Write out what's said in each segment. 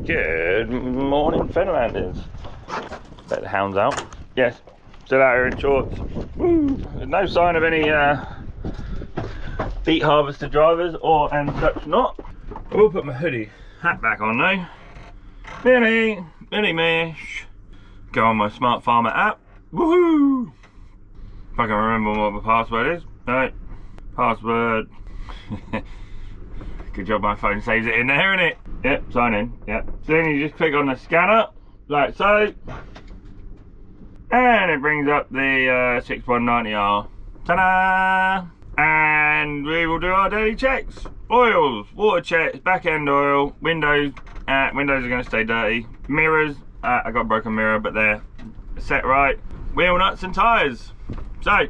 Good morning, Fenlanders. Let the hounds out. Yes, still out here in shorts. Woo! There's no sign of any beet harvester drivers or and such not. I will put my hoodie hat back on though. Billy Mish. Go on my Smart Farmer app. Woohoo! If I can remember what my password is. No. Password. Good job my phone saves it in there, innit? Yep, sign in. Yep. So then you just click on the scanner, like so. And it brings up the 6190R. Ta-da! And we will do our daily checks. Oils, water checks, back end oil, windows. Windows are going to stay dirty. Mirrors, I got a broken mirror, but they're set right. Wheel nuts and tyres. So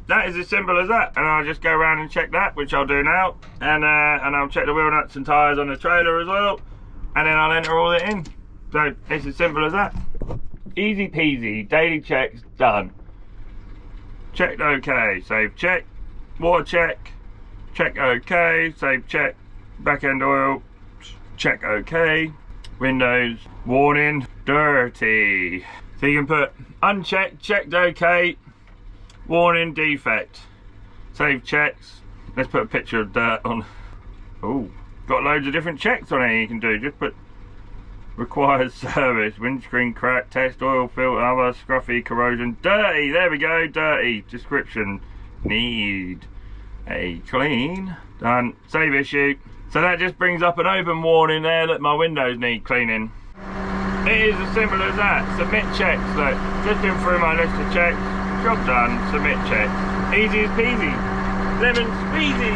that is as simple as that, and I'll just go around and check that, which I'll do now, and I'll check the wheel nuts and tyres on the trailer as well, and then I'll enter all it in. So it's as simple as that. Easy peasy, daily checks done. Checked okay, save check, water check okay, save check, back end oil, check okay, windows, warning, dirty. So you can put unchecked, checked okay, warning, defect, save checks. Let's put a picture of dirt on. Oh, got loads of different checks on here you can do. Just put requires service, windscreen crack, test, oil filter, other scruffy, corrosion, dirty. There we go, dirty. Description, need a clean. Done. Save issue. So that just brings up an open warning there that my windows need cleaning. It is as simple as that. Submit checks. Look, just been through my list of checks. Job done, submit check. Easy as peasy. Lemon squeezy.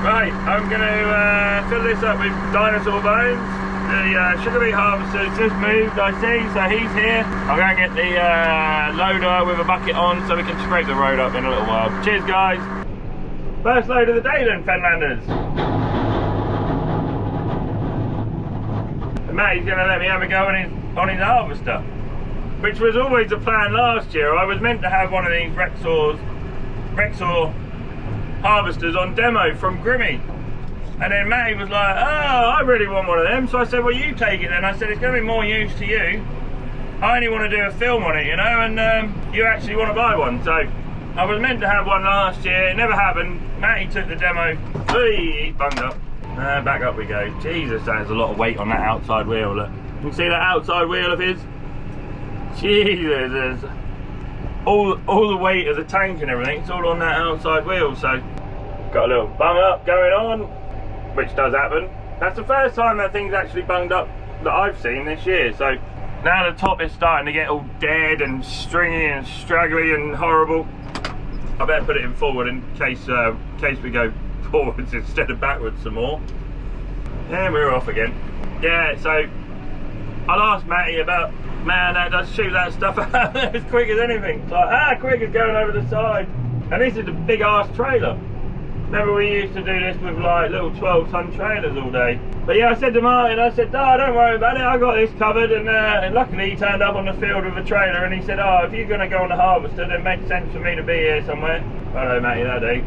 Right, I'm going to fill this up with dinosaur bones. The Sugarbeet harvester's just moved, I see, so he's here. I'll go and get the loader with a bucket on so we can scrape the road up in a little while. Cheers, guys. First load of the day then, Fenlanders. And Matty's going to let me have a go on his harvester, which was always the plan last year. I was meant to have one of these Rexor harvesters on demo from Grimme. And then Matty was like, oh, I really want one of them. So I said, well, you take it then. I said, it's going to be more use to you. I only want to do a film on it, you know, and you actually want to buy one. So I was meant to have one last year. It never happened. Matty took the demo. Hey, he's bunged up. Back up we go. Jesus, that has a lot of weight on that outside wheel. Look. You can see that outside wheel of his? Jesus, all the weight of the tank and everything, it's all on that outside wheel. So got a little bung up going on, which does happen. That's the first time that thing's actually bunged up that I've seen this year. So now the top is starting to get all dead and stringy and straggly and horrible. I better put it in forward in case we go forwards instead of backwards some more. And we're off again. Yeah, so I'll ask Matty about, man, that does shoot that stuff out as quick as anything. It's like, quick as going over the side. And this is a big ass trailer. Remember we used to do this with like little 12-ton trailers all day. But yeah, I said to Martin, I said, no, don't worry about it, I got this covered. And luckily he turned up on the field with a trailer and he said, oh, if you're going to go on the harvester, then it makes sense for me to be here somewhere. Hello, Matty, that day.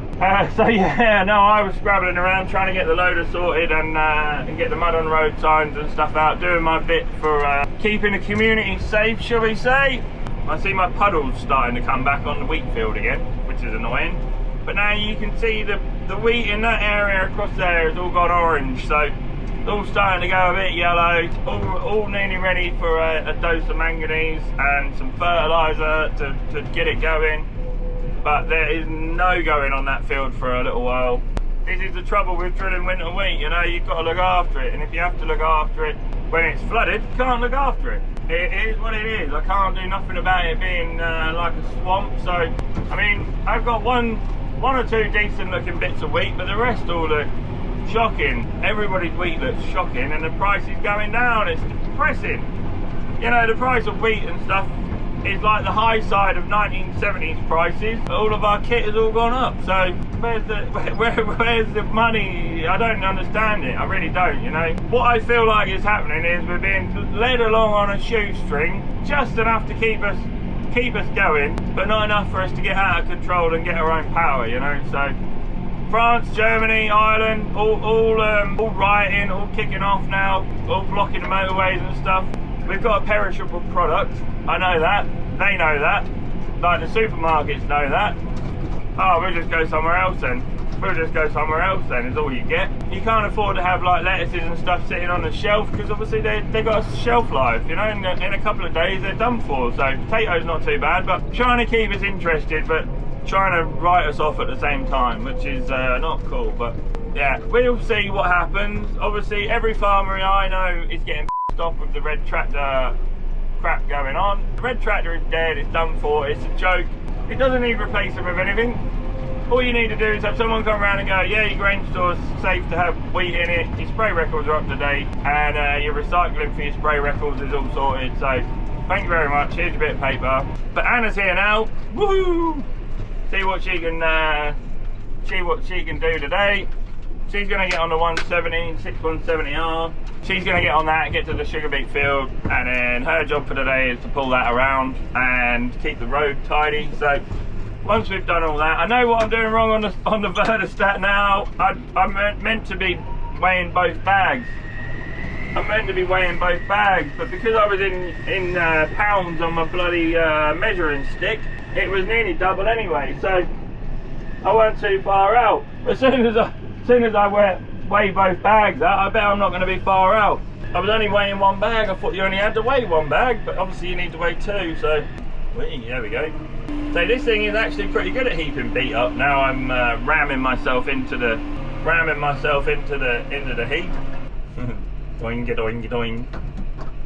So yeah, no, I was scrabbling around trying to get the loader sorted and get the mud on road signs and stuff out, doing my bit for keeping the community safe, shall we say. I see my puddles starting to come back on the wheat field again, which is annoying. But now you can see the wheat in that area across there has all gone orange, so it's all starting to go a bit yellow, all nearly ready for a dose of manganese and some fertiliser to get it going. But there is no going on that field for a little while. This is the trouble with drilling winter wheat, you know, you've got to look after it, and if you have to look after it when it's flooded, you can't look after it. It is what it is. I can't do nothing about it being like a swamp. So, I mean, I've got one or two decent looking bits of wheat, but the rest all look shocking. Everybody's wheat looks shocking, and the price is going down. It's depressing. You know, the price of wheat and stuff is like the high side of 1970s prices. All of our kit has all gone up. So where's the money? I don't understand it. I really don't, you know. What I feel like is happening is we're being led along on a shoestring, just enough to keep us keep us going, but not enough for us to get out of control and get our own power, you know. So France, Germany, Ireland, all rioting, all kicking off now, all blocking the motorways and stuff. We've got a perishable product. I know that. They know that. Like the supermarkets know that. Oh, we'll just go somewhere else then. We'll just go somewhere else then, is all you get. You can't afford to have like lettuces and stuff sitting on the shelf because obviously they got a shelf life, you know, in a couple of days they're done for. So potatoes not too bad, but trying to keep us interested, but trying to write us off at the same time, which is not cool. But yeah, we'll see what happens. Obviously every farmer I know is getting pissed off with the red tractor crap going on. The red tractor is dead, it's done for, it's a joke. It doesn't need replacing with anything. All you need to do is have someone come around and go, yeah, your grain store's safe to have wheat in it, your spray records are up to date, and your recycling for your spray records is all sorted. So thank you very much, here's a bit of paper. But Anna's here now, woohoo! See what she can do today. She's gonna get on the 170R. She's gonna get on that, get to the Sugarbeet field, and then her job for today is to pull that around and keep the road tidy. So once we've done all that, I know what I'm doing wrong on the Verdostat now. I'm meant to be weighing both bags. I'm meant to be weighing both bags, but because I was in pounds on my bloody measuring stick, it was nearly double anyway. So I weren't too far out. As soon as I weigh both bags out, I bet I'm not going to be far out. I was only weighing one bag. I thought you only had to weigh one bag, but obviously you need to weigh two. So there we go. So this thing is actually pretty good at heaping beet up. Now I'm ramming myself into the heap. Doing, doing, doing.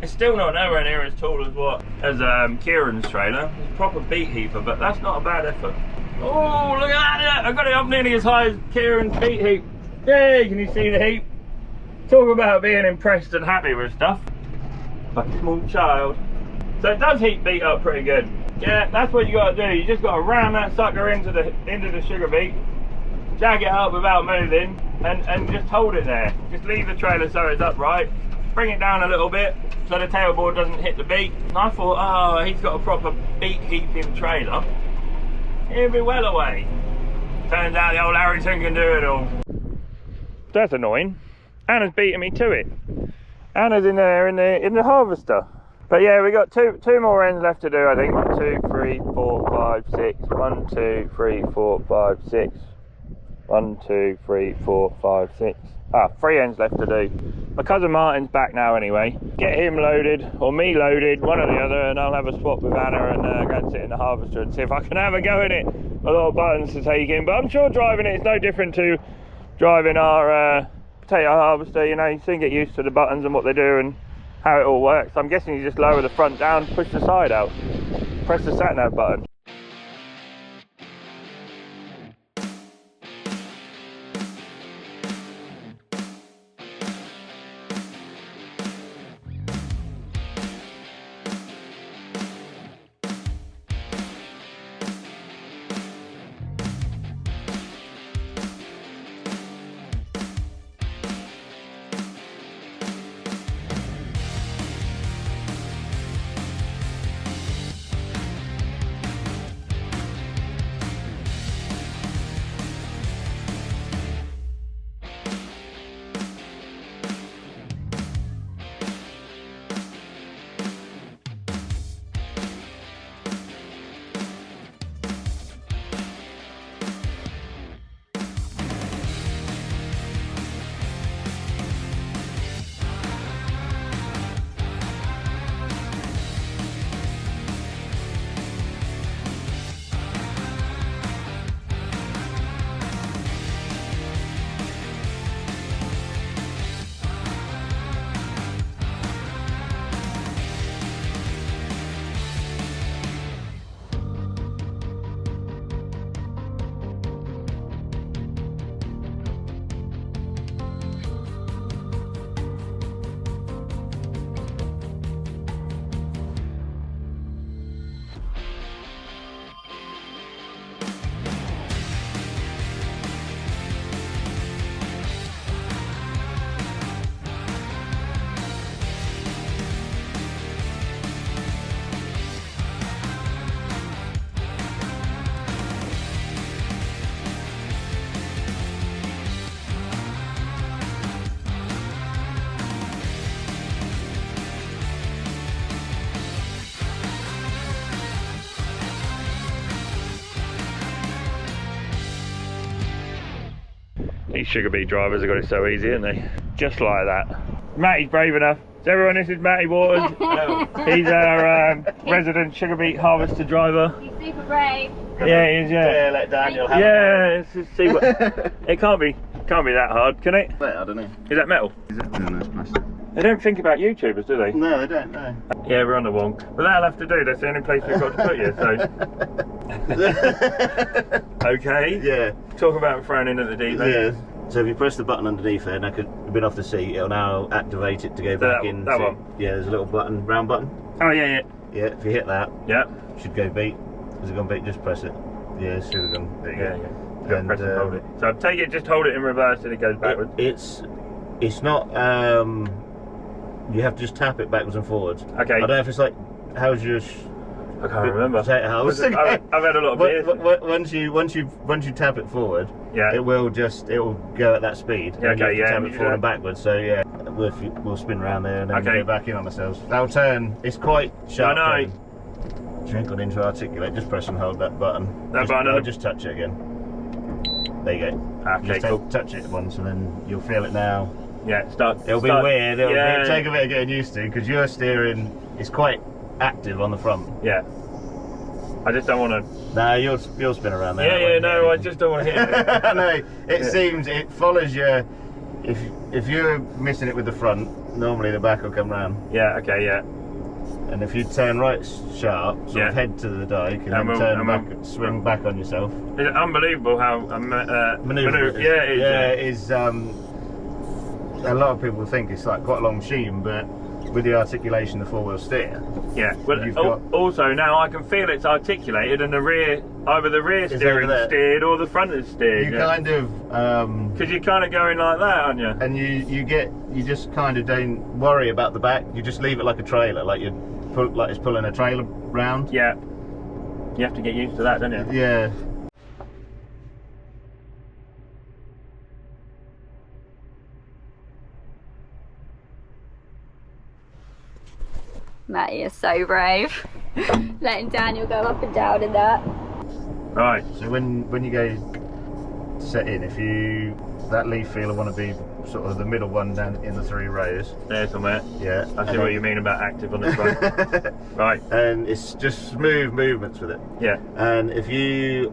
It's still not nowhere near as tall as Kieran's trailer. It's a proper beet heaper, but that's not a bad effort. Oh, look at that! I got it up nearly as high as Kieran's beet heap. Yay! Can you see the heap? Talk about being impressed and happy with stuff. Like a small child. So it does heat beet up pretty good. Yeah, that's what you got to do. You just got to ram that sucker into the sugar beet, jag it up without moving, and just hold it there. Just leave the trailer so it's upright. Bring it down a little bit so the tailboard doesn't hit the beet. And I thought, oh, he's got a proper beet heaping trailer. He'll be well away. Turns out the old Harrington can do it all. That's annoying. Anna's beating me to it. Anna's in there in the harvester. But yeah, we got two more ends left to do, I think. 1, 2, 3, 4, 5, 6. 1, 2, 3, 4, 5, 6. 1, 2, 3, 4, 5, 6. 3 ends left to do. My cousin Martin's back now anyway. Get him loaded, or me loaded, one or the other, and I'll have a swap with Anna and go and sit in the harvester and see if I can have a go in it. A lot of buttons to take in, but I'm sure driving it is no different to driving our potato harvester. You know, you soon get used to the buttons and what they do and how it all works. I'm guessing you just lower the front down, push the side out, press the sat nav button. Sugarbeet drivers have got it so easy, haven't they? Just like that. Matty's brave enough. So everyone, this is Matty Waters. He's our resident Sugarbeet harvester driver. He's super brave. Yeah, he is, yeah. Let Daniel have let's just see what... It can't be that hard, can it? I don't know. Is that metal? Is it? No, it's plastic. They don't think about YouTubers, do they? No, they don't, no. Yeah, we're on the wonk. But that'll have to do, that's the only place we've got to put you, so... Okay. Yeah. Talk about throwing in at the deep end. Yeah. So if you press the button underneath there, and I could have been off the seat, it'll now activate it to go back in. That one? Yeah, there's a little button, round button. Oh, yeah. Yeah, if you hit that, Yeah. it should go beat. Has it gone beat? Just press it. Yeah, it should have gone. There you go. Yeah. Press and hold it. So take it, just hold it in reverse and it goes backwards. It's not, you have to just tap it backwards and forwards. Okay. I don't know if it's like, how's your... I can't remember. I've had a lot of beers. Once you tap it forward, yeah, it will go at that speed. Yeah, okay, yeah. Tap it forward and backwards. So yeah, we'll spin around there and then go back in on ourselves. That'll turn. It's quite sharp. I know. Drink on into articulate. Just press and hold that button. Just touch it again. There you go. Okay, just touch it once and then you'll feel it now. Yeah, It'll be weird. It'll take a bit of getting used to because your steering is quite active on the front. Yeah. I just don't want to... No, you'll spin around there. Yeah, no, I just don't want to hit it. No, seems, it follows your... If you're missing it with the front, normally the back will come round. Yeah, okay, yeah. And if you turn right sharp, sort of head to the dike, and then turn back, swing back on yourself. It's unbelievable how... Manoeuvre. Yeah, it is. Yeah, it is... a lot of people think it's like quite a long machine, but with the articulation, the four-wheel steer. Yeah, well, also now I can feel it's articulated and the rear, either the rear steering is steered or the front is steered. You kind of... Because you're kind of going like that, aren't you? And you just kind of don't worry about the back, you just leave it like a trailer, like it's pulling a trailer round. Yeah. You have to get used to that, don't you? Yeah. Matty is so brave. Letting Daniel go up and down in that. Right. So when you go set in, that leaf feeler want to be sort of the middle one down in the 3 rows. There somewhere. Yeah. I see what you mean about active on the front. Right. And it's just smooth movements with it. Yeah. And if you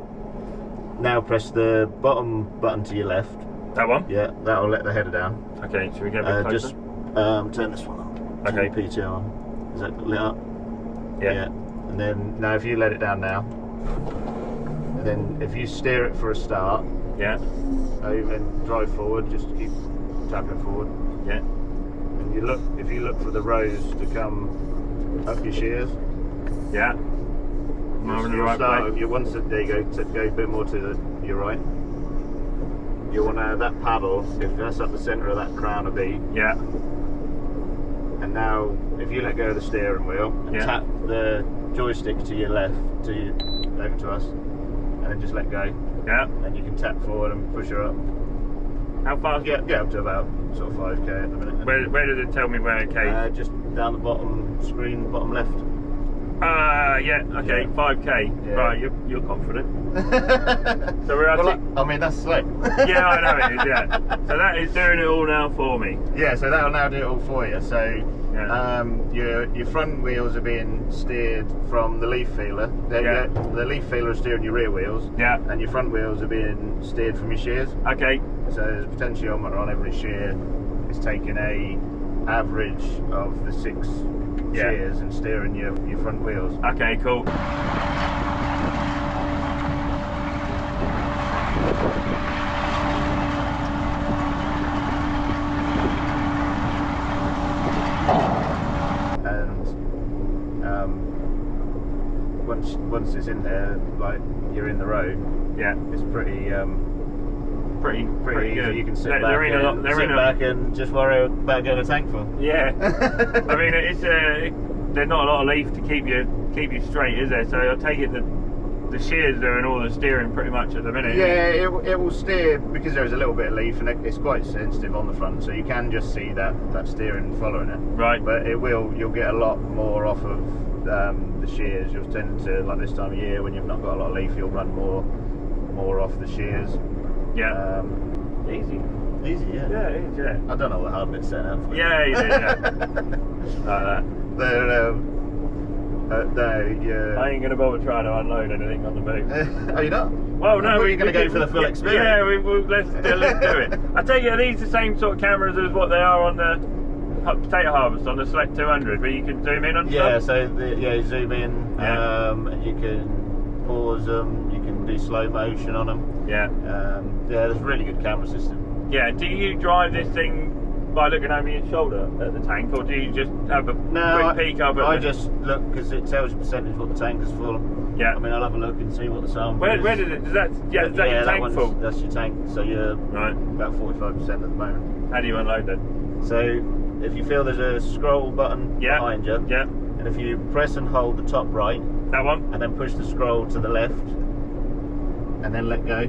now press the bottom button to your left. That one? Yeah, that'll let the header down. Okay, should we get a bit closer? Just turn this one on. Okay. PTO on. Is that lit up? Yeah. And then now if you let it down now, and then if you steer it for a start, and drive forward, just keep tapping forward. Yeah. And if you look for the rows to come up your shears. Yeah. Moving the right way. There you go. Go a bit more to your right. You want to that paddle. If that's up the centre of that crown of beet. Yeah. And now, if you let go of the steering wheel and tap the joystick to your left, over to us, and then just let go. Yeah. And you can tap forward and push her up. How fast? Get up to about sort of 5k at the minute. Where does it tell me where it came? Just down the bottom screen, bottom left. Yeah, okay, 5k. Yeah. Right, you're confident. So we're I mean, that's slow. Yeah, I know it is, yeah. So that is doing it all now for me. Yeah, so that'll now do it all for you. So your front wheels are being steered from the leaf feeler. The leaf feeler is steering your rear wheels. Yeah. And your front wheels are being steered from your shears. Okay. So there's a potentiometer on every shear. It's taking a average of the 6 shears and steering your front wheels. Okay, cool. And once it's in there, like you're in the road. Yeah, it's pretty good. You can sit back and just worry about getting a tank full. Yeah. I mean, there's not a lot of leaf to keep you straight, is there? So I take it that the shears doing all the steering pretty much at the minute. Yeah, it will steer because there's a little bit of leaf and it's quite sensitive on the front, so you can just see that steering following it. Right. But you'll get a lot more off of the shears. You'll tend to, like this time of year when you've not got a lot of leaf, you'll run more off the shears. Yeah. Easy. Easy, yeah. Yeah, it is, yeah. I don't know what hard bit's set out for. Yeah, you did, yeah. Like that. They're, I ain't going to bother trying to unload anything on the boat. Are you not? Well, no, we're going to go for the full experience. Yeah, let's do it. I take it, are these the same sort of cameras as what they are on the potato harvest on the Select 200, where you can zoom in on yeah, stuff? So you zoom in, you can pause them, you can do slow motion on them. Yeah. Yeah, there's a really good camera system. Yeah, do you drive this thing by looking over your shoulder at the tank, or do you just have a quick peek up at I just look, because it tells you percentage what the tank is full. Yeah. I mean, I'll have a look and see what the sample Where is. did it, is that your tank full? That's your tank, so you're right. About 45% at the moment. How do you unload it? So, if you feel there's a scroll button behind you, and if you press and hold the top right, that one, and then push the scroll to the left, and then let go,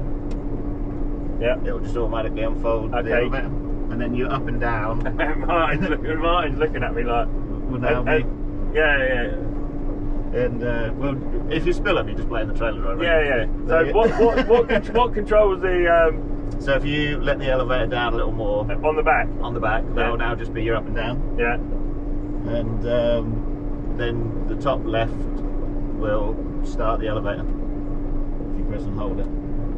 it'll just automatically unfold the elevator. And then you're up and down. Martin's looking at me like, will now be. Yeah. And well, if you spill them, you just blame the trailer driver. Yeah. So what controls the? So if you let the elevator down a little more on the back, that'll now just be your up and down. Yeah. And then the top left will start the elevator. If you press and hold it,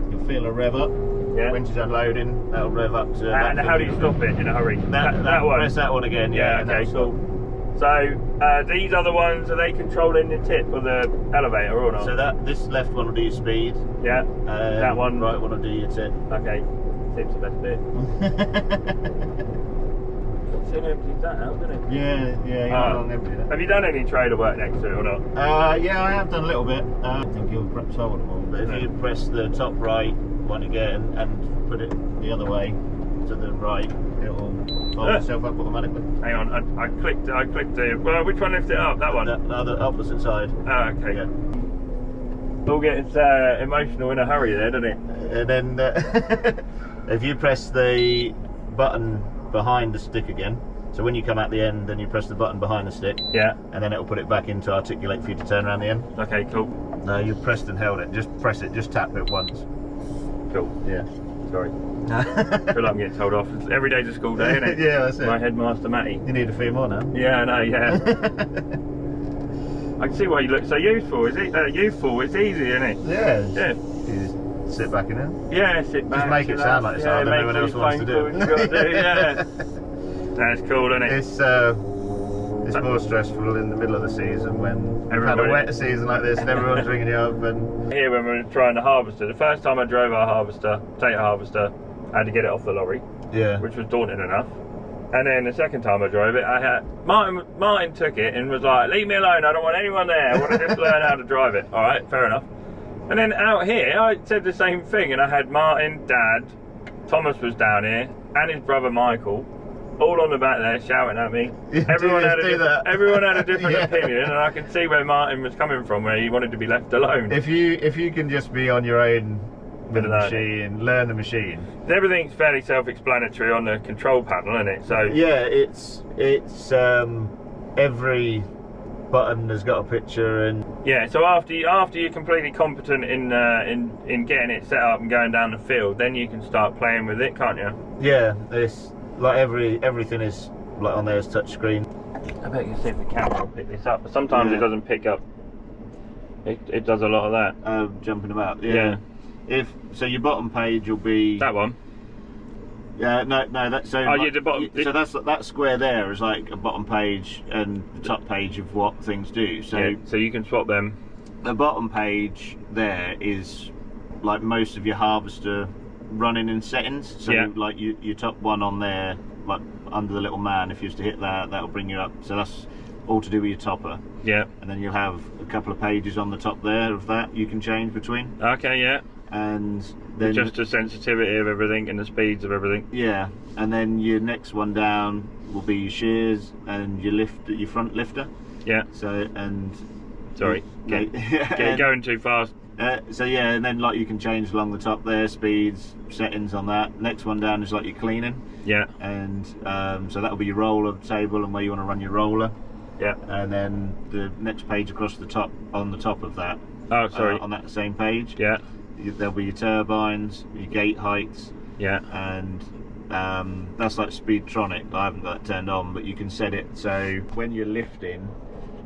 you'll feel a rev up. Yeah. When she's unloading, that'll rev up to. And how do you stop it in a hurry? That one. Press that one again. Yeah. Okay. Cool. So these other ones, are they controlling the tip of the elevator or not? So this left one will do your speed. Yeah. That one. Right one will do your tip. Okay. Tip's the best bit. Soon empties that out, doesn't it? Yeah. Long empty that. Have you done any trailer work next to it or not? Yeah, I have done a little bit. I think you'll perhaps hold them all. But if you press the top right one again and put it the other way to the right, it'll fold itself up automatically. Hang on, I clicked the. Well, which one lifted it up? That one? The other opposite side. Oh, okay. Yeah. All gets emotional in a hurry there, doesn't it? And then if you press the button behind the stick again, so when you come out the end, then you press the button behind the stick. Yeah. And then it'll put it back into articulate for you to turn around the end. Okay, cool. No, you pressed and held it. Just press it. Just tap it once. Cool. Yeah. Sorry. I feel like I'm getting told off. Every day's a school day, isn't it? Yeah, that's it. My headmaster Matty. You need a few more now. Yeah, I know, yeah. I can see why you look so youthful. Is it youthful? It's easy, isn't it? Yeah. Yeah. You just sit back in it. Yeah, sit back. Just make it sound like it's hard and everyone else wants to do it. Yeah. That's cool, isn't it? It's more stressful in the middle of the season when we've had a wet season like this and everyone's ringing you up. And here when we were trying the harvester, the first time I drove our harvester, potato harvester, I had to get it off the lorry, which was daunting enough. And then the second time I drove it, Martin took it and was like, leave me alone, I don't want anyone there, I want to just learn how to drive it. All right, fair enough. And then out here, I said the same thing, and I had Martin, Dad, Thomas was down here, and his brother Michael, all on the back there shouting at me. Everyone had a different opinion, and I can see where Martin was coming from, where he wanted to be left alone. If you can just be on your own with the machine, learn the machine. Everything's fairly self-explanatory on the control panel, isn't it? So yeah, it's every button has got a picture, and so after you're completely competent in getting it set up and going down the field, then you can start playing with it, can't you? Yeah, it's like everything is like on there is touch screen. I bet you can see if the camera will pick this up, but sometimes it doesn't pick up. It does a lot of that. Jumping about. Yeah. So your bottom page will be that one. Yeah, no, that's so. The bottom. So that square there is like a bottom page and the top page of what things do. So so you can swap them. The bottom page there is like most of your harvester running in settings. So like your top one on there, like under the little man, if you used to hit that, that'll bring you up. So that's all to do with your topper. Yeah. And then you'll have a couple of pages on the top there of that you can change between. Okay, yeah. And then just the sensitivity of everything and the speeds of everything. Yeah. And then your next one down will be your shears and your front lifter. Yeah. So sorry, going too fast. So yeah, and then like you can change along the top there, speeds, settings on that. Next one down is like your cleaning. Yeah. And so that'll be your roller table and where you want to run your roller. Yeah. And then the next page across the top, on the top of that. Oh, sorry. On that same page. Yeah. There'll be your turbines, your gate heights, Yeah. And that's like Speedtronic. I haven't got it turned on, but you can set it so when you're lifting,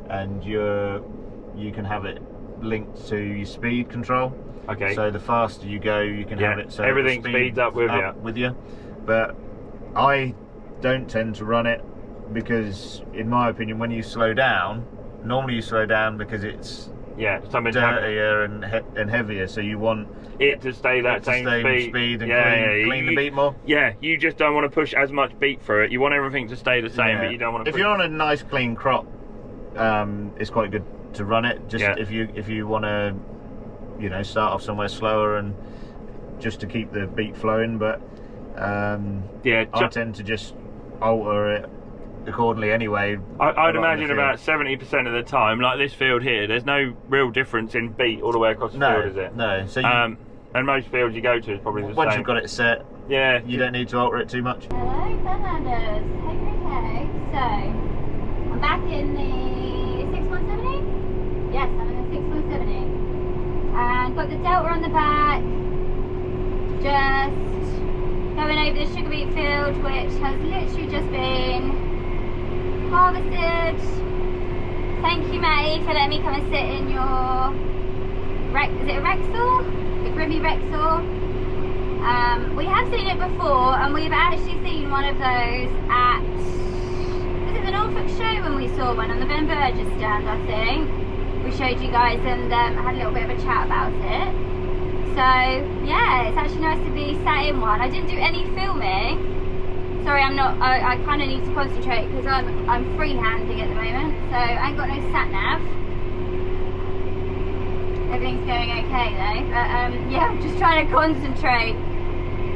and you can have it linked to your speed control. Okay. So the faster you go, you can have it so everything speeds up with you. But I don't tend to run it because, in my opinion, when you slow down, normally you slow down because it's dirtier and heavier. So you want it to stay that same speed and clean the beat more. Yeah, you just don't want to push as much beat through it. You want everything to stay the same, but you don't want to. If you're on a nice clean crop, it's quite good to run it. Just if you want to, start off somewhere slower and just to keep the beat flowing. But I tend to just alter it accordingly anyway. I'd imagine about 70% of the time, like this field here, there's no real difference in beat all the way across the field, is it? No. So and most fields you go to is probably the same. Once you've got it set, you don't need to alter it too much. Hello, Fenlanders. Hope you're okay. So, I'm back in the 6170. Yes, I'm in the 6170. And got the Delta on the back. Just going over the Sugarbeet field, which has literally just been harvested. Thank you, Matty, for letting me come and sit in your is it a Rexor? The Grimme Rexor. We have seen it before, and we've actually seen one of those at, was it the Norfolk show when we saw one on the Ben Burgess stand, I think. We showed you guys and had a little bit of a chat about it. So yeah, it's actually nice to be sat in one. I didn't do any filming. Sorry, I kind of need to concentrate because I'm freehanding at the moment, so I ain't got no sat nav. Everything's going okay though, but yeah, I'm just trying to concentrate.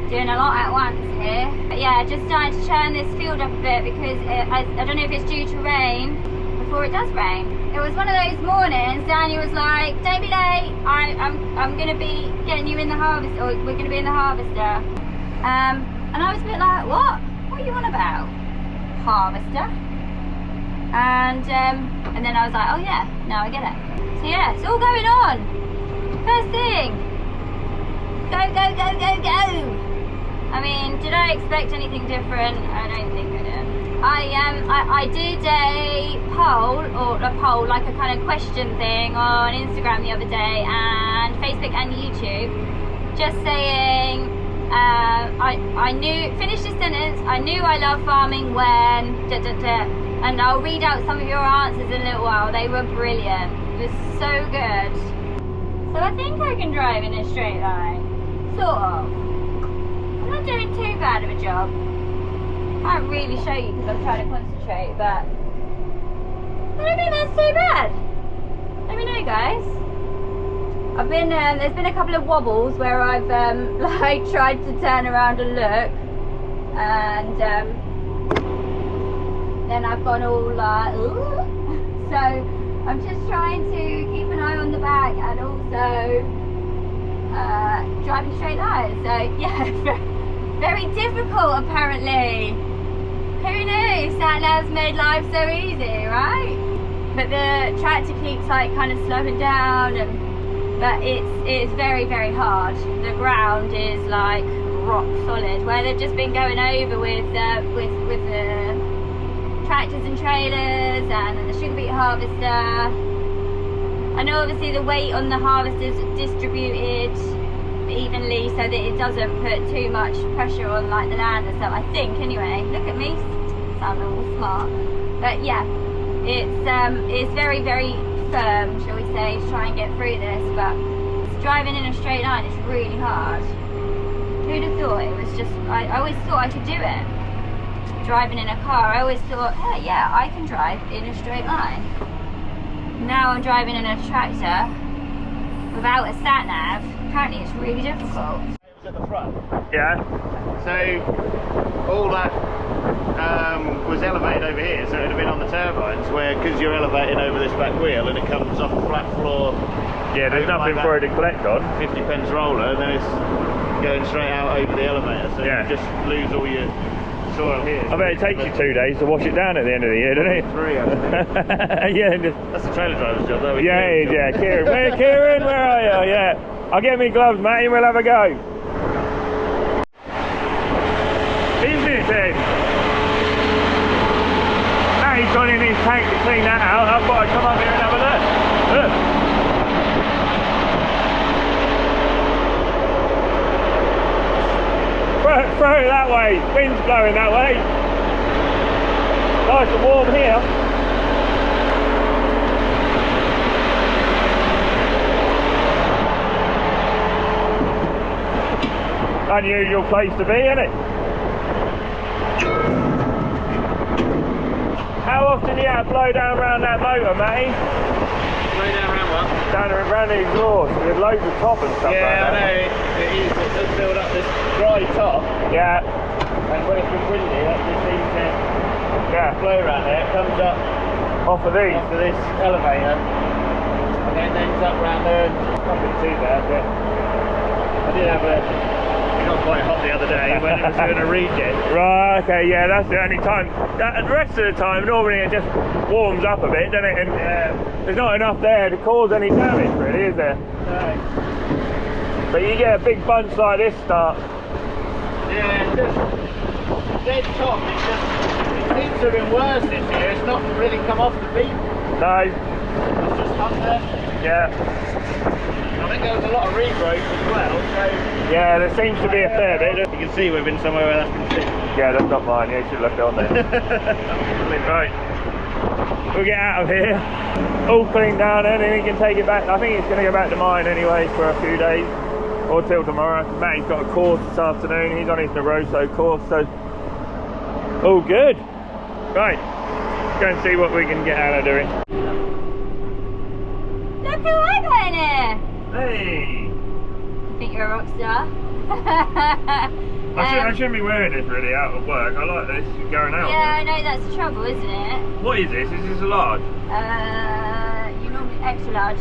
Doing a lot at once here. But yeah, just starting to churn this field up a bit because I don't know if it's due to rain before it does rain. It was one of those mornings, Daniel was like, don't be late, I'm going to be getting you in the harvest, or we're going to be in the harvester. And I was a bit like, what? What are you on about? Harvester? And then I was like, oh yeah, now I get it. So yeah, it's all going on. First thing, go, go, go, go, go. I mean, did I expect anything different? I don't think I did. I did a poll, like a kind of question thing on Instagram the other day and Facebook and YouTube, just saying, finish this sentence, I knew I love farming when, and I'll read out some of your answers in a little while. They were brilliant. It was so good. So I think I can drive in a straight line, sort of. I'm not doing too bad of a job. Can't really show you because I'm trying to concentrate, but I don't think that's too bad. Let me know, guys. I've been there's been a couple of wobbles where I've like tried to turn around and look, and then I've gone all like, ooh. So I'm just trying to keep an eye on the back and also driving straight lines. So yeah. Very difficult, apparently. Who knew? Sat-nav's made life so easy, right? But the tractor keeps like kind of slowing down, but it's very, very hard. The ground is like rock solid. Where they've just been going over with the tractors and trailers and the Sugarbeet harvester. I know obviously the weight on the harvester is distributed evenly so that it doesn't put too much pressure on like the land and stuff, I think, anyway. Look at me, sound all smart. But yeah, it's very, very firm, shall we say, to try and get through this, but driving in a straight line is really hard. Who'd have thought? It was just, I always thought I could do it. Driving in a car, I always thought, hey, yeah, I can drive in a straight line. Now I'm driving in a tractor without a sat-nav. Apparently it's really difficult. It was at the front. Yeah. So all that was elevated over here, so it would have been on the turbines, where because you're elevated over this back wheel and it comes off a flat floor. Yeah, there's nothing like for it to collect on. 50 pence roller, and then it's going straight out over the elevator, so you just lose all your soil here. I bet it takes you 2 days to wash it down at the end of the year, doesn't it? 3, actually. Yeah, that's the trailer driver's job, though. Yeah, Kieran. Kieran, where are you? Yeah. I'll get me gloves, mate, and we'll have a go. gone in his tank to clean that out. I thought I'd come up here and have a look. Look. Throw it that way. Wind's blowing that way. Nice and warm here. Unusual place to be, isn't it? How often do you have to blow down around that motor, Matty? Blow down around what? Down around the exhaust with loads of top and stuff like that. Yeah, I know. It does build up this dry top. Yeah. And when it's been windy, that just seems to blow around there. It comes up Off of these. off of this elevator. And then ends up around there. Nothing too bad, but I did have a... It got quite hot the other day when it was doing a regen. Right, okay, yeah, that's the only time. The rest of the time, normally it just warms up a bit, doesn't it? And there's not enough there to cause any damage, really, is there? No. But you get a big bunch like this start. Yeah, it's just dead top. It seems to have been worse this year. It's not really come off the beat. No. It's just up there. Yeah. I think there was a lot of regrowth as well, so... Yeah, there seems to be a fair bit. You can see we've been somewhere where that's been fixed. Yeah, that's not mine. Yeah, you should have left it on there. Right. We'll get out of here. All cleaned down, and then he can take it back. I think it's going to go back to mine anyway for a few days. Or till tomorrow. Matty's got a course this afternoon. He's on his Neroso course, so... all good. Right. Let's go and see what we can get Anna doing. Look who I got in here! Hey! I think you're a rock star. I shouldn't be wearing this really out of work. I like this going out. Yeah, I know that's the trouble, isn't it? What is this? Is this a large? You normally extra large.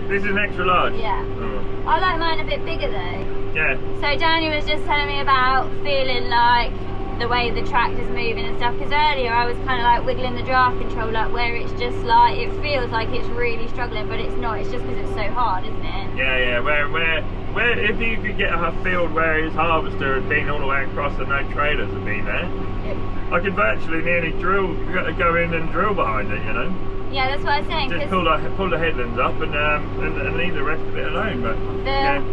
This is an extra large? Yeah. Oh. I like mine a bit bigger though. Yeah. So Daniel was just telling me about feeling like the way the tractor's moving and stuff, because earlier I was kind of like wiggling the draft control up where it's just like, it feels like it's really struggling, but it's not. It's just because it's so hard, isn't it? Yeah, yeah. Where if you could get a field where his harvester had been all the way across and no trailers had been there, Yep. I could virtually nearly go in and drill behind it, you know. Yeah, that's what I was saying. Just pull the headlands up and leave the rest of it alone. But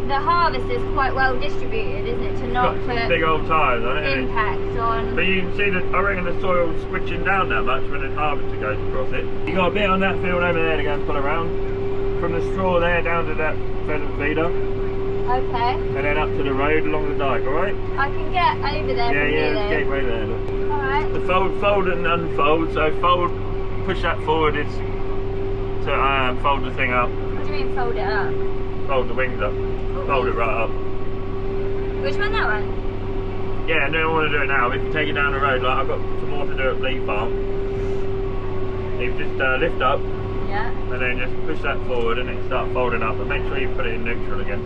the harvester's quite well distributed, isn't it? To not put big old tyres on it. impact on. But you can see that I reckon the soil's switching down that much when the harvester goes across it. You got a bit on that field over there to go and pull around. From the straw there down to that pheasant feeder. Okay. And then up to the road along the dyke, alright? I can get over there from Yeah, here there's a gateway there. Look. Alright. The fold and unfold. So push that forward is to fold the thing up. What do you mean fold it up? Fold the wings up. Fold it right up. Which one, that one? Yeah, no, I want to do it now. We can take it down the road. Like I've got some more to do at Lee Farm. You just lift up. Yeah. And then just push that forward and then start folding up. But make sure you put it in neutral again.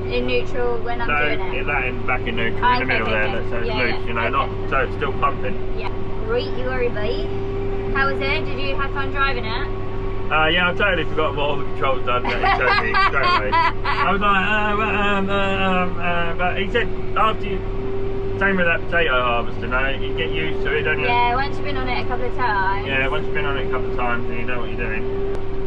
In neutral when I'm doing it? No, back in neutral in the middle there, so it's loose, you know, not so it's still pumping. Yeah. Right, you worry, buddy. How was it? Did you have fun driving it? Yeah, I totally forgot what all the controls done that he showed me straight away. I was like, but he said after you, same with that potato harvester, no, you get used to it, don't you? Yeah, once you've been on it a couple of times. Yeah, once you've been on it a couple of times, then you know what you're doing.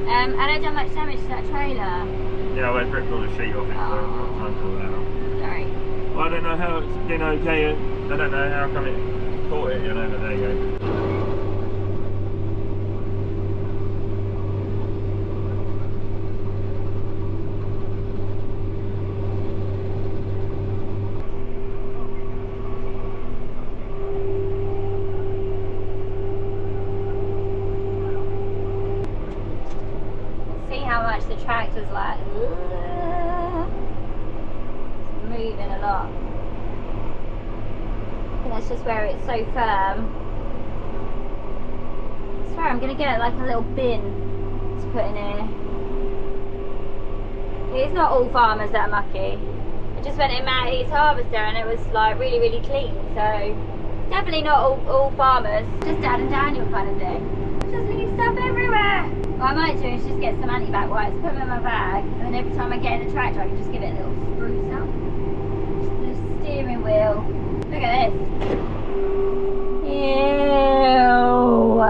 And I done much damage to that trailer. Yeah, I went ripped all the sheet off it, so I've got time to sort that out. Sorry. Well, I don't know how it's been okay, I don't know how come it caught it, you know, but there you go. The tractor's like it's moving a lot. I think that's just where it's so firm. I swear I'm gonna get like a little bin to put in here. It's not all farmers that are mucky. I just went in Matty's harvester and it was like really, really clean. So definitely not all farmers. Just Dad and Daniel kind of thing. Just leave stuff everywhere. What I might do is just get some anti-bac wipes, put them in my bag, and then every time I get in the tractor I can just give it a little spruce up. Just the steering wheel. Look at this. Ew.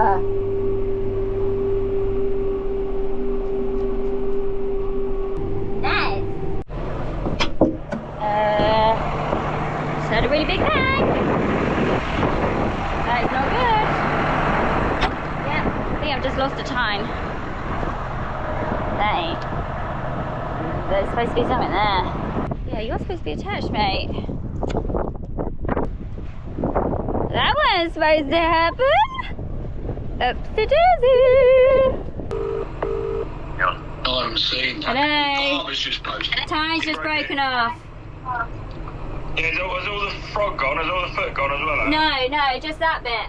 I've just lost a tine. Hey. There's supposed to be something there. Yeah, you're supposed to be attached, mate. That wasn't supposed to happen. Upsy daisy. I haven't seen that. Hello. Oh, it's just posted. Tine's just broken off. Yeah, is all the frog gone? Is all the foot gone as well? No, just that bit.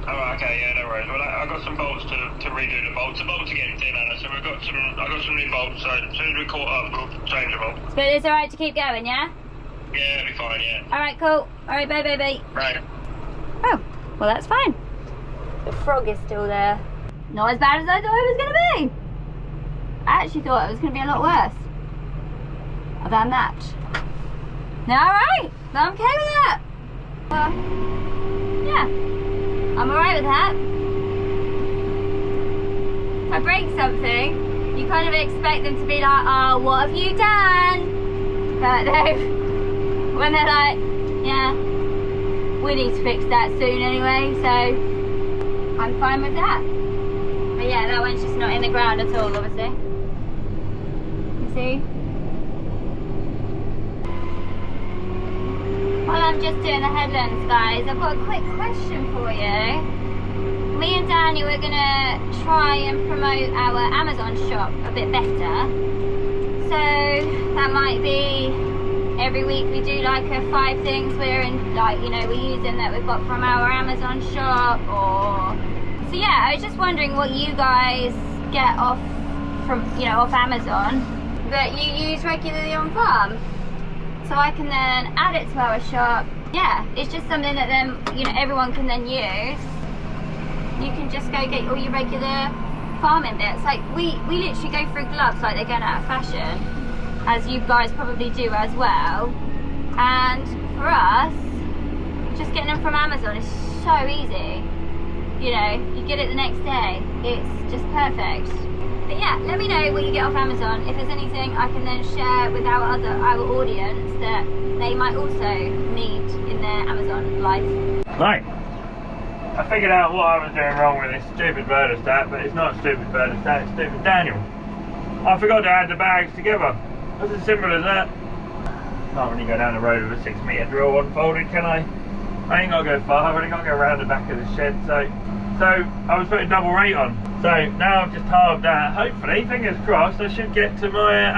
Oh, okay, yeah, no worries. Well, I got some bolts to redo the bolts. The bolts are getting thin, Anna, so I got some new bolts. So as soon as we caught up, we'll change them all. But it's alright to keep going, yeah? Yeah, it'll be fine, yeah. Alright, cool. Alright, bye. Right. Oh, well that's fine. The frog is still there. Not as bad as I thought it was going to be. I actually thought it was going to be a lot worse than that. Alright, I'm okay with that. Well, yeah, I'm alright with that. If I break something, you kind of expect them to be like, oh, what have you done? But when they're like, yeah, we need to fix that soon anyway, so I'm fine with that. But yeah, that one's just not in the ground at all, obviously. You see? While I'm just doing the headlands, guys, I've got a quick question for you. Me and Daniel are gonna try and promote our Amazon shop a bit better. So that might be every week we do like a 5 things we're in, like, you know, we're using that we've got from our Amazon shop, or so yeah, I was just wondering what you guys get off from, you know, off Amazon that you use regularly on farm, so I can then add it to our shop. Yeah, it's just something that then, you know, everyone can then use. You can just go get all your regular farming bits. Like we literally go through gloves like they're going out of fashion, as you guys probably do as well. And for us, just getting them from Amazon is so easy. You know, you get it the next day. It's just perfect. But yeah, let me know what you get off Amazon. If there's anything I can then share with our audience that they might also need in their Amazon life. Right. I figured out what I was doing wrong with this stupid Verdostat, but it's not stupid Verdostat, it's stupid Daniel. I forgot to add the bags together. It's as simple as that. Can't really go down the road with a 6 metre drill unfolded, can I? I ain't got to go far, I've only got to go around the back of the shed, so I was putting double rate on. So now I've just halved that. Hopefully, fingers crossed, I should get to my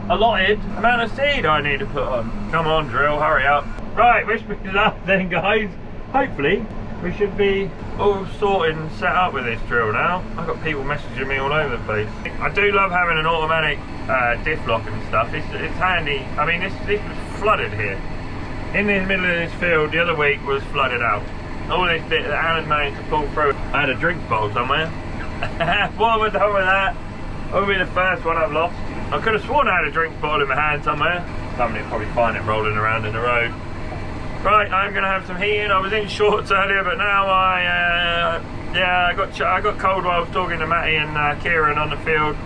allotted amount of seed I need to put on. Come on, drill, hurry up. Right, wish me luck then, guys. Hopefully, we should be all sorted and set up with this drill now. I've got people messaging me all over the place. I do love having an automatic diff lock and stuff. It's handy. I mean, this was flooded here. In the middle of this field, the other week was flooded out. All this bit that Anna's managed to pull through. I had a drink bottle somewhere. What have I done with that? That'll be the first one I've lost. I could have sworn I had a drink bottle in my hand somewhere. Somebody will probably find it rolling around in the road. Right, I'm going to have some heating. I was in shorts earlier, but now I got cold while I was talking to Matty and Kieran on the field.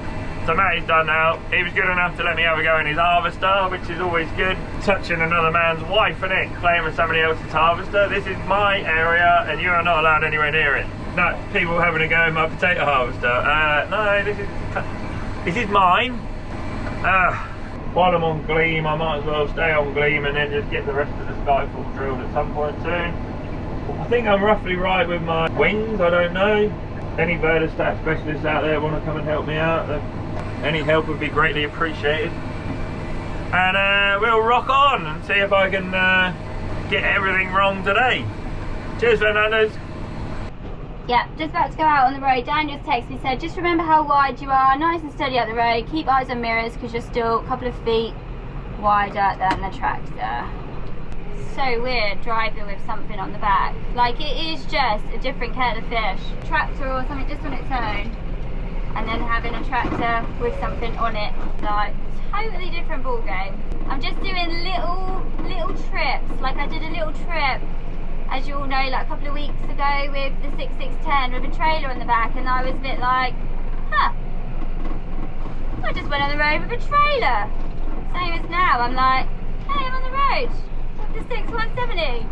So Matty's done now. He was good enough to let me have a go in his harvester, which is always good. Touching another man's wife, innit? Playing with somebody else's harvester. This is my area, and you are not allowed anywhere near it. No, people having a go in my potato harvester. No, this is mine. While I'm on Gleam, I might as well stay on Gleam and then just get the rest of the Skyfall drilled at some point soon. I think I'm roughly right with my wings, I don't know. Any Verdostat specialists out there want to come and help me out, any help would be greatly appreciated. And we'll rock on and see if I can get everything wrong today. Cheers, Fernandez. Yeah, just about to go out on the road. Dan just texted me, said, just remember how wide you are, nice and steady up the road, keep eyes on mirrors because you're still a couple of feet wider than the tractor. So weird driving with something on the back. Like, it is just a different kettle of fish. Tractor or something just on its own, and then having a tractor with something on it. Like, totally different ball game. I'm just doing little trips. Like, I did a little trip, as you all know, like a couple of weeks ago with the 6610 with a trailer on the back, and I was a bit like, huh, I just went on the road with a trailer. Same as now, I'm like, hey, I'm on the road with the 6170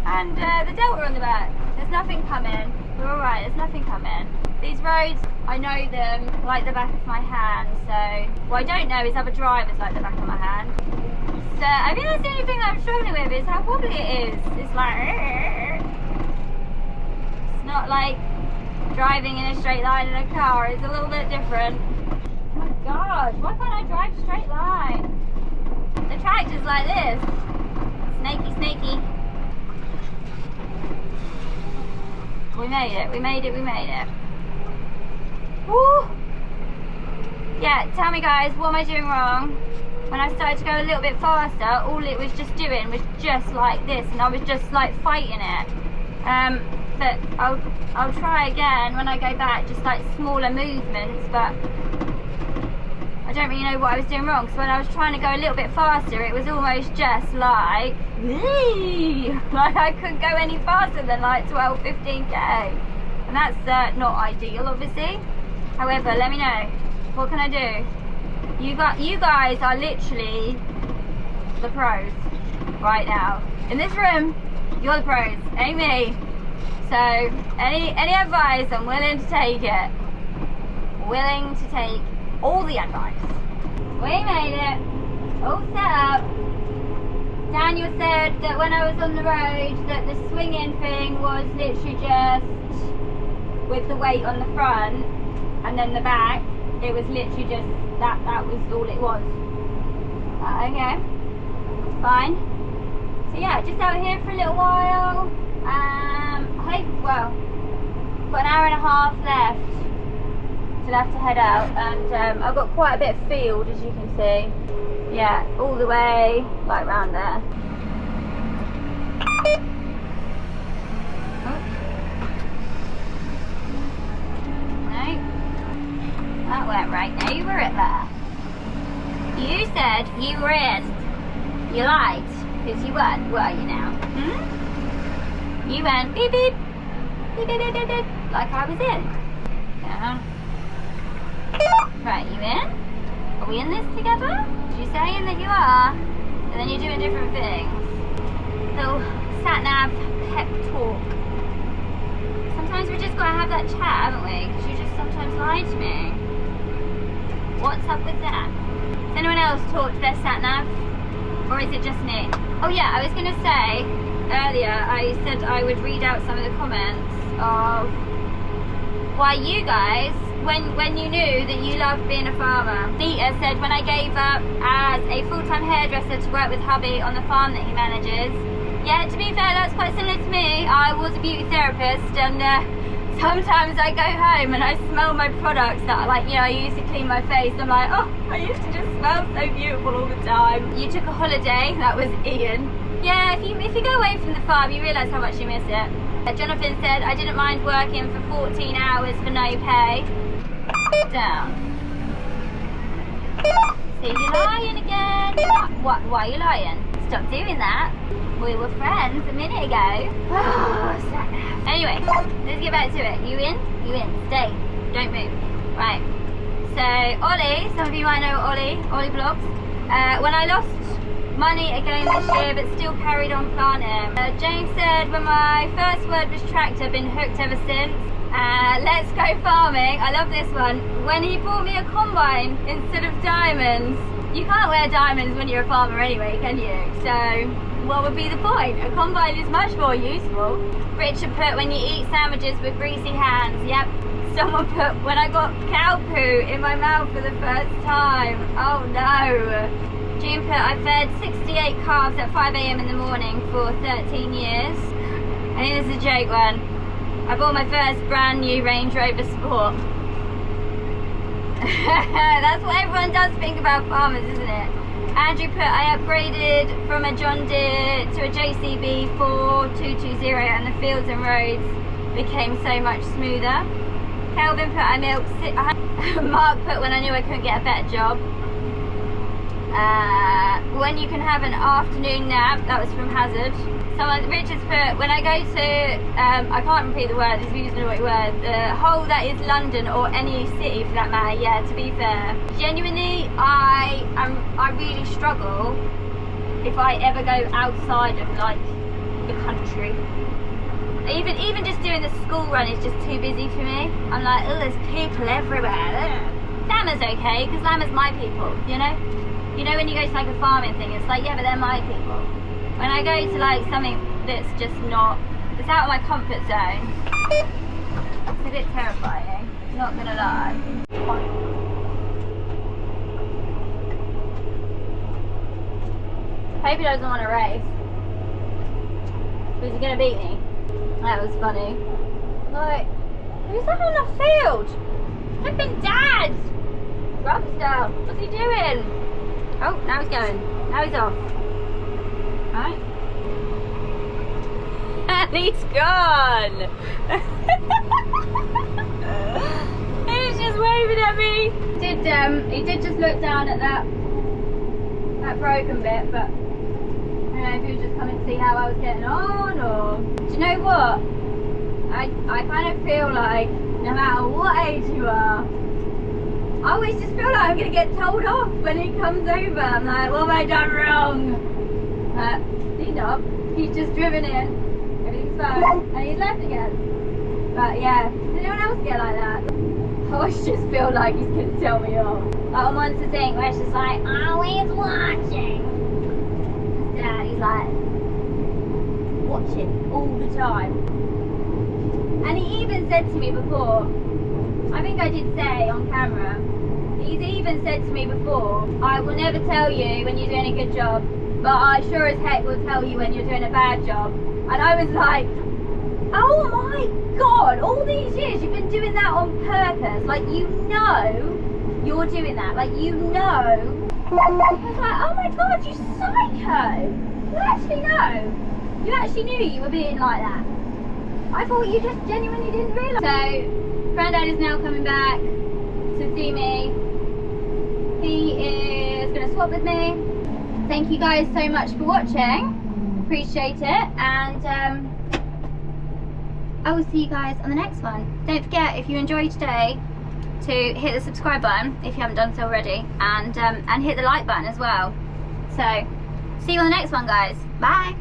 and the Delta on the back. There's nothing coming. We're alright, there's nothing coming. These roads, I know them like the back of my hand, so what I don't know is other drivers like the back of my hand. So I think that's the only thing that I'm struggling with is how wobbly it is. It's like, it's not like driving in a straight line in a car. It's a little bit different. Oh my gosh, why can't I drive straight line? The tractor's like this. Snaky, snaky. We made it, we made it, we made it. Woo! Yeah, tell me guys, what am I doing wrong? When I started to go a little bit faster, all it was just doing was just like this, and I was just like fighting it. But I'll try again when I go back, just like smaller movements, but I don't really know what I was doing wrong. So when I was trying to go a little bit faster, it was almost just like, like I couldn't go any faster than like 12, 15k. And that's not ideal, obviously. However, let me know, what can I do? You guys are literally the pros right now. In this room, you're the pros, ain't me. So any advice, I'm willing to take it. Willing to take all the advice. We made it. All set up. Daniel said that when I was on the road that the swinging thing was literally just with the weight on the front, and then the back, it was literally just that was all it was. Okay, fine. So yeah, just out here for a little while. Well, got an hour and a half left till I have to head out, and I've got quite a bit of field, as you can see. Yeah, all the way like round there. Oh. No, that went right over it there. You said you were in. You lied, because you weren't, were you now? Hmm? You went beep beep, beep beep beep beep beep, like I was in. Yeah. Right, you in? Are we in this together? You're saying that you are, and then you're doing different things. Little sat-nav pep talk. Sometimes we just gotta have that chat, haven't we? Because you just sometimes lie to me. What's up with that? Does anyone else talk to their sat-nav? Or is it just me? Oh yeah, I was gonna say, earlier I said I would read out some of the comments of why you guys, when you knew that you loved being a farmer. Nita said, when I gave up as a full-time hairdresser to work with hubby on the farm that he manages. Yeah, to be fair, that's quite similar to me. I was a beauty therapist, and sometimes I go home and I smell my products that, like, you know, I used to clean my face. I'm like, oh, I used to just smell so beautiful all the time. You took a holiday, that was Ian. Yeah, if you go away from the farm, you realise how much you miss it. Jonathan said, I didn't mind working for 14 hours for no pay. Down. See, you're lying again. Why are you lying? Stop doing that. We were friends a minute ago. Anyway, let's get back to it. You in? You in. Stay. Don't move. Right. So, Ollie, some of you might know Ollie Vlogs. When I lost money again this year, but still carried on planting. James said, when my first word was tractor, been hooked ever since. Let's go farming. I love this one. When he bought me a combine instead of diamonds. You can't wear diamonds when you're a farmer anyway, can you? So what would be the point? A combine is much more useful. Richard put, when you eat sandwiches with greasy hands. Yep. Someone put, when I got cow poo in my mouth for the first time. Oh no. June put, I fed 68 calves at 5 AM in the morning for 13 years. I think this is a joke one. I bought my first brand new Range Rover Sport. That's what everyone does think about farmers, isn't it? Andrew put, I upgraded from a John Deere to a JCB 4220 and the fields and roads became so much smoother. Kelvin put, I milked Mark put, when I knew I couldn't get a better job. When you can have an afternoon nap, that was from Hazard. Richard's put, when I go to, I can't repeat the word, it's using the right word, the whole that is London or any city for that matter, yeah, to be fair. Genuinely, I really struggle if I ever go outside of, like, the country. Even just doing the school run is just too busy for me. I'm like, oh, there's people everywhere. Ugh. Llama's okay, because llama's my people, you know? You know when you go to like a farming thing, it's like, yeah, but they're my people. When I go to like something that's just not, it's out of my comfort zone, it's a bit terrifying, not gonna lie. Hope he doesn't want to race. Who's he gonna beat me? That was funny. Like, who's that on the field? Flipping Dad! Rubster, what's he doing? Oh, now he's going. Now he's off. Right. And he's gone! He's just waving at me. He did just look down at that broken bit, but I don't know if he was just coming to see how I was getting on, or... Do you know what? I kind of feel like, no matter what age you are, I always just feel like I'm going to get told off when he comes over. I'm like, what have I done wrong? But he's not. He's just driven in. Everything's fine. And he's left again. But yeah, does anyone else get like that? I always just feel like he's going to tell me off. Like on Monster thing where she's like, always watching. Dad, he's like, watching all the time. And he even said to me before, I think I did say on camera, he's even said to me before, I will never tell you when you're doing a good job, but I sure as heck will tell you when you're doing a bad job. And I was like, oh my God, all these years you've been doing that on purpose. Like, you know you're doing that. Like, you know. I was like, oh my God, you psycho. You actually know. You actually knew you were being like that. I thought you just genuinely didn't realise. So, Granddad is now coming back to see me. He is going to swap with me. Thank you guys so much for watching. Appreciate it. And I will see you guys on the next one. Don't forget, if you enjoyed today, to hit the subscribe button if you haven't done so already, and hit the like button as well. So, see you on the next one, guys. Bye.